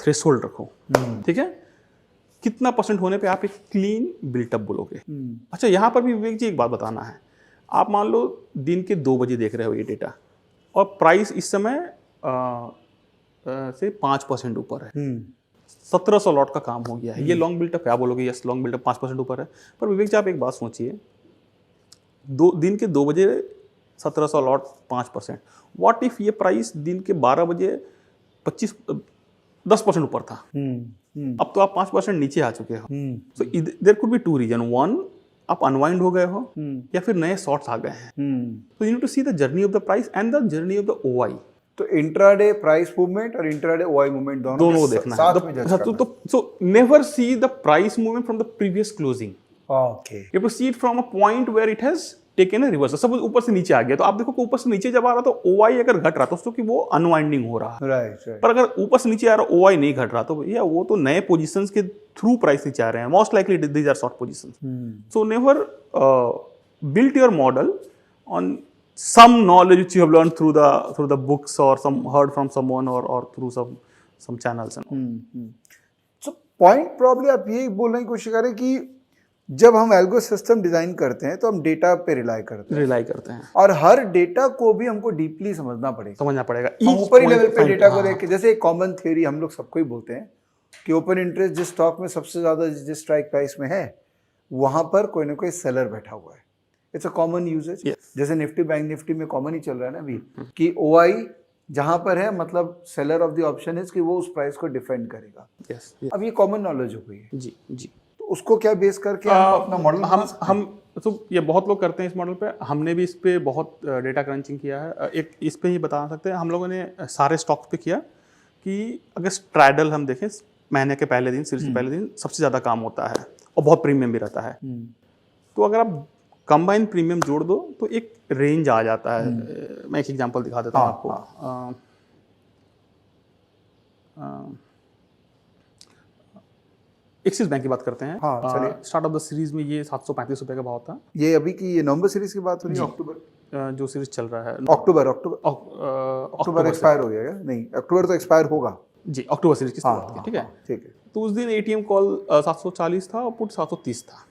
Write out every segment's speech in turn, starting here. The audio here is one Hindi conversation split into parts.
थ्रेशोल्ड रखो, ठीक है, कितना परसेंट होने पे आप एक क्लीन बिल्टअप बोलोगे। अच्छा, यहाँ पर भी विवेक जी एक बात बताना है, आप मान लो दिन के 2 बजे देख रहे हो ये डेटा और प्राइस इस समय से 5% ऊपर है, 1700 लॉट का काम हो गया है, ये लॉन्ग बिल्टअप है। आप बोलोगे यस लॉन्ग बिल्टअप 5% ऊपर है, पर विवेक जी आप एक बात सोचिए, दिन के 2 बजे 1700 लॉट 5%, व्हाट इफ ये प्राइस दिन के 12 बजे 10% ऊपर था, अब तो आप 5% नीचे आ चुके हो। So there could be 2 reason, 1 आप अनवाइंड हो गए हो या फिर नए शॉर्ट्स आ गए हैं। तो you need to see the journey of the price and the journey of the OI. तो इंट्राडे प्राइस मूवमेंट और इंट्राडे ओआई मूवमेंट दोनों देखना साथ में जज करना। So never see the price movement from the previous closing, okay, you have to see it from a point where it has taken a reversal. Suppose ऊपर से नीचे आ गया तो आप देखो कि ऊपर से नीचे जब आ रहा तो ओआई अगर घट रहा तो उसको कि वो अनवाइंडिंग हो रहा है, राइट। पर अगर ऊपर से नीचे आ रहा ओआई नहीं घट रहा तो भैया वो तो नए पोजीशंस के थ्रू प्राइस नीचे आ रहे हैं, most likely these are short positions. So never build your model on some knowledge which you have learned through the books or some heard from someone or through some channels and So point probably आप यही बोलने की कोशिश करें कि जब हम एल्गो सिस्टम डिजाइन करते हैं तो हम डेटा पे रिलाई करते हैं और हर डेटा को भी हमको डीपली समझना पड़ेगा। ऊपरी लेवल पे डेटा को देख के, जैसे एक कॉमन थ्योरी हम लोग सबको ही बोलते हैं कि ओपन इंटरेस्ट जिस स्टॉक में सबसे ज्यादा जिस स्ट्राइक प्राइस में है वहां पर कोई ना कोई सेलर बैठा हुआ है। It's a common usage. जैसे निफ्टी बैंक निफ्टी में कॉमन ही चल रहा है ना अभी कि ओआई जहां पर है मतलब seller of the option is कि वो उस प्राइस को डिफेंड करेगा। अब ये कॉमन नॉलेज हो गई है। जी तो उसको क्या बेस करके हम अपना मॉडल हम तो ये बहुत लोग करते हैं इस मॉडल पे, हमने भी इस पे बहुत डेटा क्रंचिंग किया है। एक इस पे ही बता सकते हैं, हम लोगों ने सारे स्टॉक्स पे किया कि अगर स्ट्रैडल हम देखें महीने के पहले दिन, सीरीज के पहले दिन सबसे ज़्यादा काम होता है और बहुत प्रीमियम भी रहता है। तो अगर आप कंबाइन प्रीमियम जोड़ दो तो एक रेंज आ जाता है। मैं एक एग्जांपल दिखा देता हूँ आपको। एक्सिस बैंक की बात करते हैं। स्टार्ट ऑफ द सीरीज में ये 735 रुपए का भाव था। ये अभी की ये नवंबर सीरीज की बात हो रही है, अक्टूबर जो सीरीज चल रहा है, अक्टूबर एक्सपायर हो गया क्या? नहीं, अक्टूबर तो एक्सपायर होगा जी, अक्टूबर सीरीज की बात की, ठीक है। तो उस दिन एटीएम कॉल 740 था और पुट 730 था,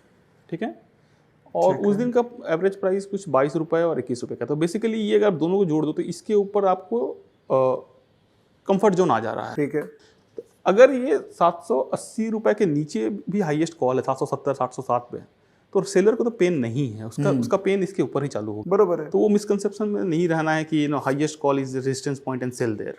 ठीक है। और उस दिन का एवरेज प्राइस कुछ 22 रुपए और 21 रुपए का। तो बेसिकली ये अगर आप दोनों को जोड़ दो तो इसके ऊपर आपको कंफर्ट जोन आ जा रहा है, ठीक है। तो अगर ये 780 रुपए के नीचे भी हाईएस्ट कॉल है 770 707 पे, तो सेलर को तो पेन नहीं है, उसका पेन इसके ऊपर ही चालू होगा। बरोबर है। तो वो मिसकंसेप्शन में नहीं रहना है कि highest call is resistance point and sell there.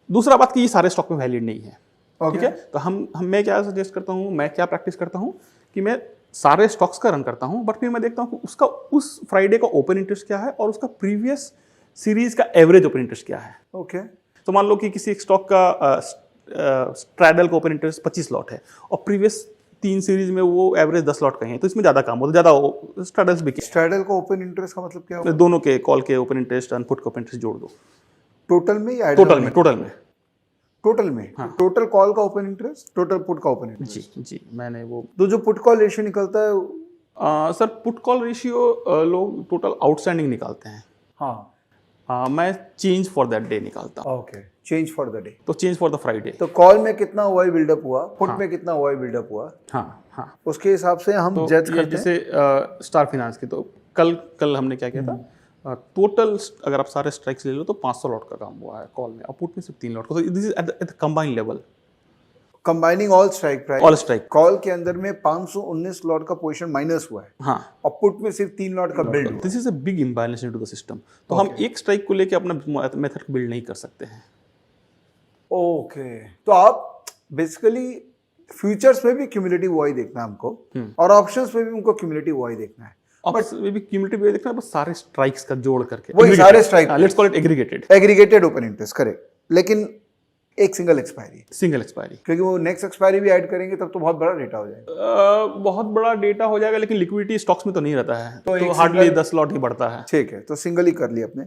दूसरा बात कि ये सारे स्टॉक में वैलिड नहीं है, ठीक है। तो मैं क्या सजेस्ट करता हूँ, मैं क्या प्रैक्टिस करता हूँ कि मैं सारे स्टॉक्स का रन करता हूँ, बट फिर मैं देखता हूँ कि उसका उस फ्राइडे का ओपन इंटरेस्ट क्या है और उसका प्रीवियस सीरीज का एवरेज ओपन इंटरेस्ट क्या है। ओके। तो मान लो कि किसी एक स्टॉक का स्ट्रैडल का ओपन इंटरेस्ट 25 लॉट है और प्रीवियस 3 सीरीज में वो एवरेज 10 लॉट का है, तो इसमें ज़्यादा काम होता है, ज़्यादा स्ट्रैडल्स बिके। स्ट्रैडल का ओपन इंटरेस्ट का मतलब क्या होगा? दोनों के कॉल के ओपन इंटरेस्ट और पुट के ओपन इंटरेस्ट जोड़ दो। टोटल में या टोटल में? हाँ। टोटल कॉल का ओपन इंटरेस्ट, टोटल पुट का ओपन इंटरेस्ट। जी मैंने वो तो जो पुट कॉल रेशियो निकलता है सर, पुट कॉल रेशियो लोग टोटल आउटस्टैंडिंग निकालते हैं। मैं चेंज फॉर दैट डे निकालता हूँ। Okay, change for the day. तो चेंज फॉर द फ्राइडे। तो कॉल में कितना ओआई बिल्डअप हुआ, पुट में कितना ओआई बिल्डअप हुआ, हाँ, उसके हिसाब से हम जज करते हैं। जैसे स्टार फाइनेंस की तो कल हमने क्या किया था, टोटल अगर आप सारे स्ट्राइक्स ले लो तो 500 लॉट का काम हुआ है कॉल में, और पुट में सिर्फ 3 लॉट का। This is at the combined level, combining all strike price. All strike call के अंदर में 519 लॉट का पोजीशन माइनस हुआ है, हाँ, और पुट में सिर्फ 3 लॉट का बिल्ड हुआ। This is a big imbalance into the system. तो हम एक स्ट्राइक को लेके अपना मेथड बिल्ड नहीं कर सकते हैं। ओके, तो आप बेसिकली फ्यूचर्स में भी क्यूमुलेटिव ओआई देखना है हमको, और ऑप्शंस में भी हमको क्यूमुलेटिव ओआई देखना है। बट मे बी क्यूमुलेटिव वे देखना है, बस सारे स्ट्राइक्स का जोड़ करके, वही सारे strike, let's call it aggregated open interest correct, लेकिन एक सिंगल एक्सपायरी, क्योंकि वो नेक्स्ट एक्सपायरी भी ऐड करेंगे तब तो बहुत बड़ा डेटा हो जाएगा। बहुत बड़ा डेटा हो जाएगा, लेकिन लिक्विडिटी स्टॉक्स में तो नहीं रहता है, तो हार्डली 10 लॉट ही बढ़ता है। ठीक है, तो सिंगल ही कर लिया अपने।